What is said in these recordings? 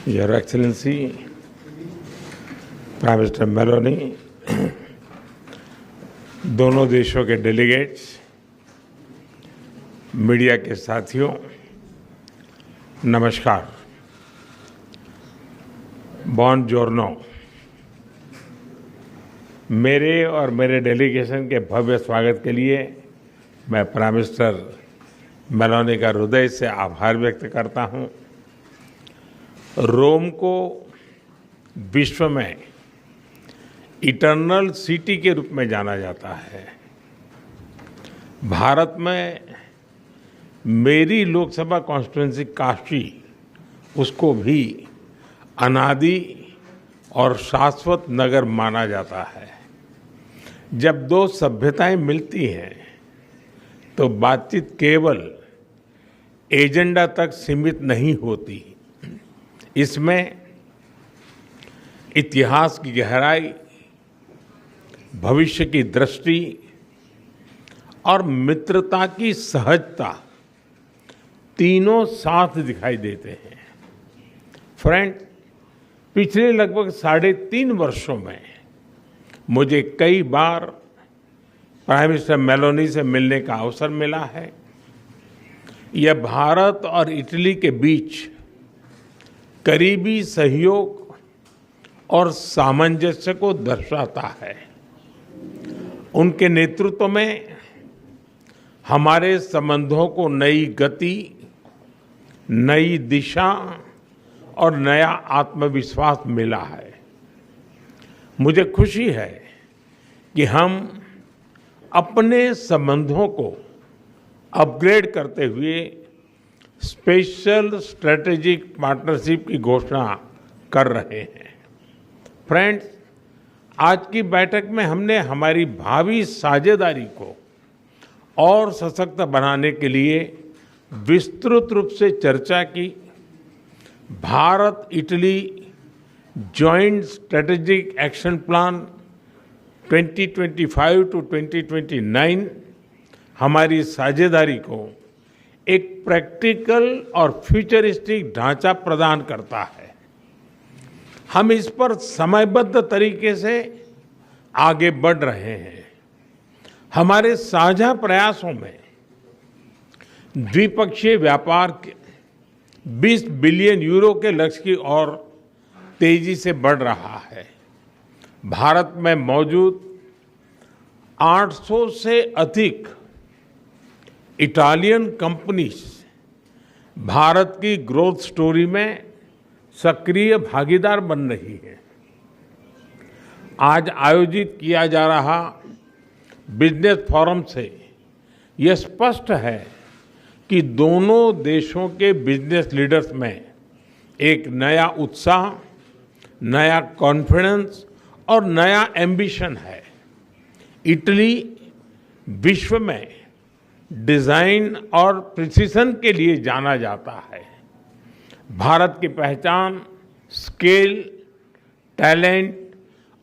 Your Excellency, Prime Minister Meloni, दोनों देशों के डेलीगेट्स, मीडिया के साथियों, नमस्कार। बॉनजोर्नो। मेरे और मेरे डेलीगेशन के भव्य स्वागत के लिए मैं प्राइम मिनिस्टर मेलोनी का हृदय से आभार व्यक्त करता हूं। रोम को विश्व में इटर्नल सिटी के रूप में जाना जाता है। भारत में मेरी लोकसभा कॉन्स्टिट्यूंसी काशी, उसको भी अनादि और शाश्वत नगर माना जाता है। जब दो सभ्यताएं मिलती हैं तो बातचीत केवल एजेंडा तक सीमित नहीं होती। इसमें इतिहास की गहराई, भविष्य की दृष्टि और मित्रता की सहजता तीनों साथ दिखाई देते हैं। फ्रेंड, पिछले लगभग 3.5 वर्षों में मुझे कई बार प्राइम मिनिस्टर मेलोनी से मिलने का अवसर मिला है। यह भारत और इटली के बीच करीबी सहयोग और सामंजस्य को दर्शाता है। उनके नेतृत्व में हमारे संबंधों को नई गति, नई दिशा और नया आत्मविश्वास मिला है। मुझे खुशी है कि हम अपने संबंधों को अपग्रेड करते हुए स्पेशल स्ट्रेटेजिक पार्टनरशिप की घोषणा कर रहे हैं। फ्रेंड्स, आज की बैठक में हमने हमारी भावी साझेदारी को और सशक्त बनाने के लिए विस्तृत रूप से चर्चा की। Bharat Italy joint strategic action plan 2025 to 2029 हमारी साझेदारी को एक प्रैक्टिकल और फ्यूचरिस्टिक ढांचा प्रदान करता है। हम इस पर समयबद्ध तरीके से आगे बढ़ रहे हैं। हमारे साझा प्रयासों में द्विपक्षीय व्यापार के 20 बिलियन यूरो के लक्ष्य की ओर तेजी से बढ़ रहा है। भारत में मौजूद 800 से अधिक इटालियन कंपनीज भारत की ग्रोथ स्टोरी में सक्रिय भागीदार बन रही है। आज आयोजित किया जा रहा बिजनेस फोरम से यह स्पष्ट है कि दोनों देशों के बिजनेस लीडर्स में एक नया उत्साह, नया कॉन्फिडेंस और नया एम्बिशन है। इटली विश्व में डिजाइन और प्रिसिशन के लिए जाना जाता है। भारत की पहचान स्केल, टैलेंट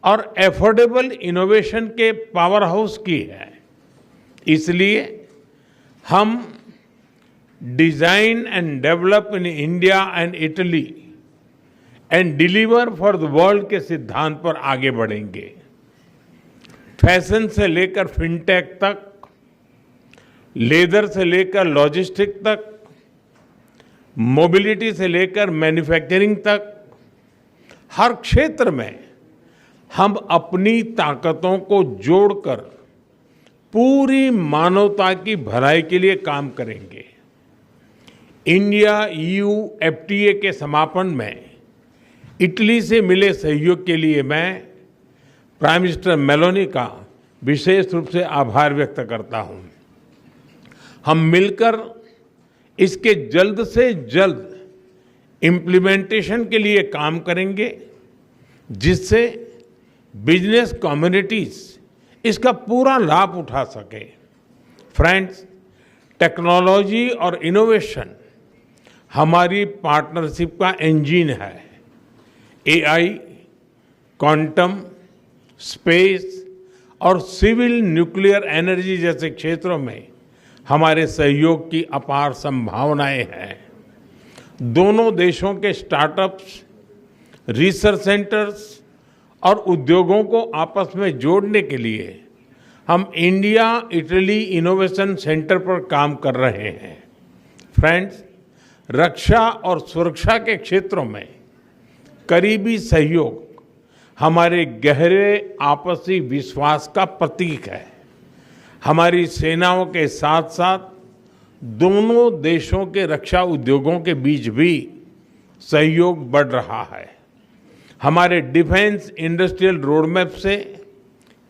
और एफोर्डेबल इनोवेशन के पावर हाउस की है। इसलिए हम design and develop in India and Italy and deliver for the world के सिद्धांत पर आगे बढ़ेंगे। फैशन से लेकर फिनटेक तक, लेदर से लेकर लॉजिस्टिक तक, मोबिलिटी से लेकर मैन्युफैक्चरिंग तक, हर क्षेत्र में हम अपनी ताकतों को जोड़कर पूरी मानवता की भलाई के लिए काम करेंगे। इंडिया EU FTA के समापन में इटली से मिले सहयोग के लिए मैं प्राइम मिनिस्टर मेलोनी का विशेष रूप से आभार व्यक्त करता हूं। हम मिलकर इसके जल्द से जल्द इम्प्लीमेंटेशन के लिए काम करेंगे, जिससे बिजनेस कम्युनिटीज इसका पूरा लाभ उठा सके। फ्रेंड्स, टेक्नोलॉजी और इनोवेशन हमारी पार्टनरशिप का इंजन है। AI, क्वांटम, स्पेस और सिविल न्यूक्लियर एनर्जी जैसे क्षेत्रों में हमारे सहयोग की अपार संभावनाएं हैं। दोनों देशों के स्टार्टअप्स रिसर्च सेंटर्स और उद्योगों को आपस में जोड़ने के लिए हम इंडिया इटली इनोवेशन सेंटर पर काम कर रहे हैं। फ्रेंड्स, रक्षा और सुरक्षा के क्षेत्रों में करीबी सहयोग हमारे गहरे आपसी विश्वास का प्रतीक है। हमारी सेनाओं के साथ साथ दोनों देशों के रक्षा उद्योगों के बीच भी सहयोग बढ़ रहा है। हमारे डिफेंस इंडस्ट्रियल रोडमैप से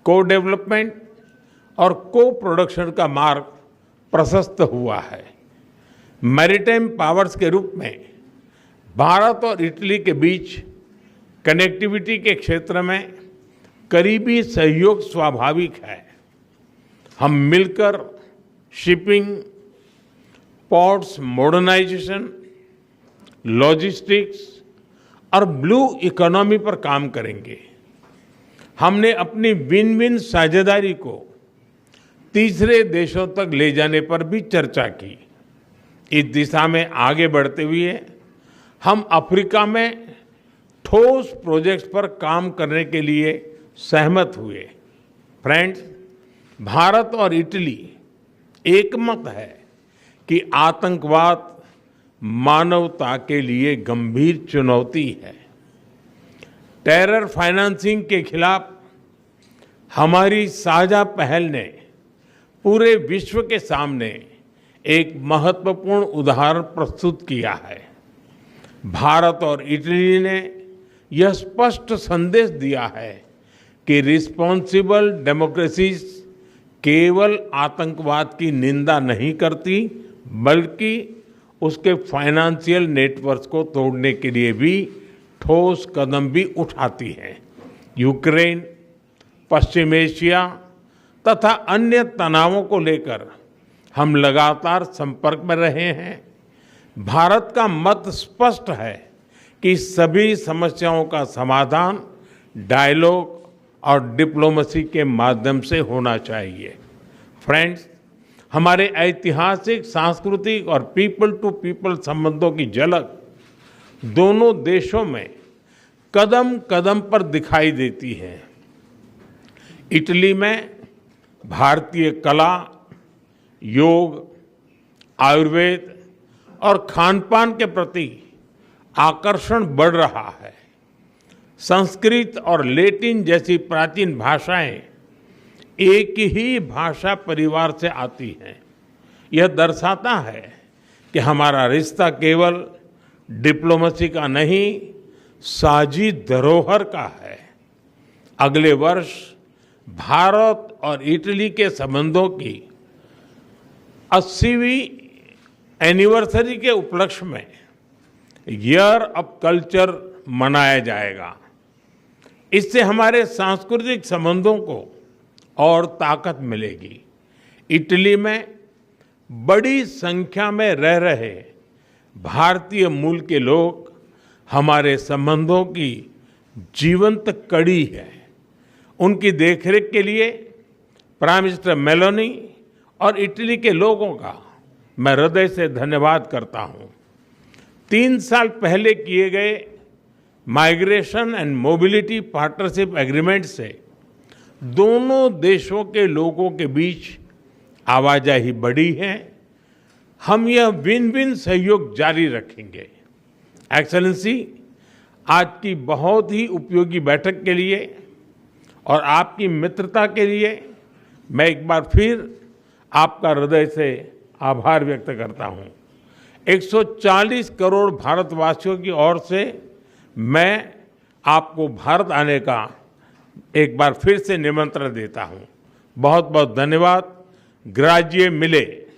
को डेवलपमेंट और को प्रोडक्शन का मार्ग प्रशस्त हुआ है। मैरीटाइम पावर्स के रूप में भारत और इटली के बीच कनेक्टिविटी के क्षेत्र में करीबी सहयोग स्वाभाविक है। हम मिलकर शिपिंग, पोर्ट्स मॉडर्नाइजेशन, लॉजिस्टिक्स और ब्लू इकोनॉमी पर काम करेंगे। हमने अपनी विन विन साझेदारी को तीसरे देशों तक ले जाने पर भी चर्चा की। इस दिशा में आगे बढ़ते हुए हम अफ्रीका में ठोस प्रोजेक्ट्स पर काम करने के लिए सहमत हुए। फ्रेंड्स, भारत और इटली एकमत है कि आतंकवाद मानवता के लिए गंभीर चुनौती है। टेरर फाइनेंसिंग के खिलाफ हमारी साझा पहल ने पूरे विश्व के सामने एक महत्वपूर्ण उदाहरण प्रस्तुत किया है। भारत और इटली ने यह स्पष्ट संदेश दिया है कि रिस्पॉन्सिबल डेमोक्रेसीज केवल आतंकवाद की निंदा नहीं करती, बल्कि उसके फाइनेंशियल नेटवर्क को तोड़ने के लिए भी ठोस कदम भी उठाती है। यूक्रेन, पश्चिम एशिया तथा अन्य तनावों को लेकर हम लगातार संपर्क में रहे हैं। भारत का मत स्पष्ट है कि सभी समस्याओं का समाधान डायलॉग और डिप्लोमेसी के माध्यम से होना चाहिए। फ्रेंड्स, हमारे ऐतिहासिक, सांस्कृतिक और पीपल टू पीपल संबंधों की झलक दोनों देशों में कदम कदम पर दिखाई देती है। इटली में भारतीय कला, योग, आयुर्वेद और खान-पान के प्रति आकर्षण बढ़ रहा है। संस्कृत और लैटिन जैसी प्राचीन भाषाएं एक ही भाषा परिवार से आती हैं। यह दर्शाता है कि हमारा रिश्ता केवल डिप्लोमेसी का नहीं, साझी धरोहर का है। अगले वर्ष भारत और इटली के संबंधों की 80वीं एनिवर्सरी के उपलक्ष्य में ईयर ऑफ कल्चर मनाया जाएगा। इससे हमारे सांस्कृतिक संबंधों को और ताकत मिलेगी। इटली में बड़ी संख्या में रह रहे भारतीय मूल के लोग हमारे संबंधों की जीवंत कड़ी है। उनकी देखरेख के लिए प्राइम मिनिस्टर मेलोनी और इटली के लोगों का मैं हृदय से धन्यवाद करता हूं। 3 साल पहले किए गए migration and mobility partnership agreement से दोनों देशों के लोगों के बीच आवाजाही बढ़ी है। हम यह विन विन सहयोग जारी रखेंगे। एक्सेलेंसी, आज की बहुत ही उपयोगी बैठक के लिए और आपकी मित्रता के लिए मैं एक बार फिर आपका हृदय से आभार व्यक्त करता हूं। 140 करोड़ भारतवासियों की ओर से मैं आपको भारत आने का एक बार फिर से निमंत्रण देता हूं। बहुत बहुत धन्यवाद। ग्राजिए मिले।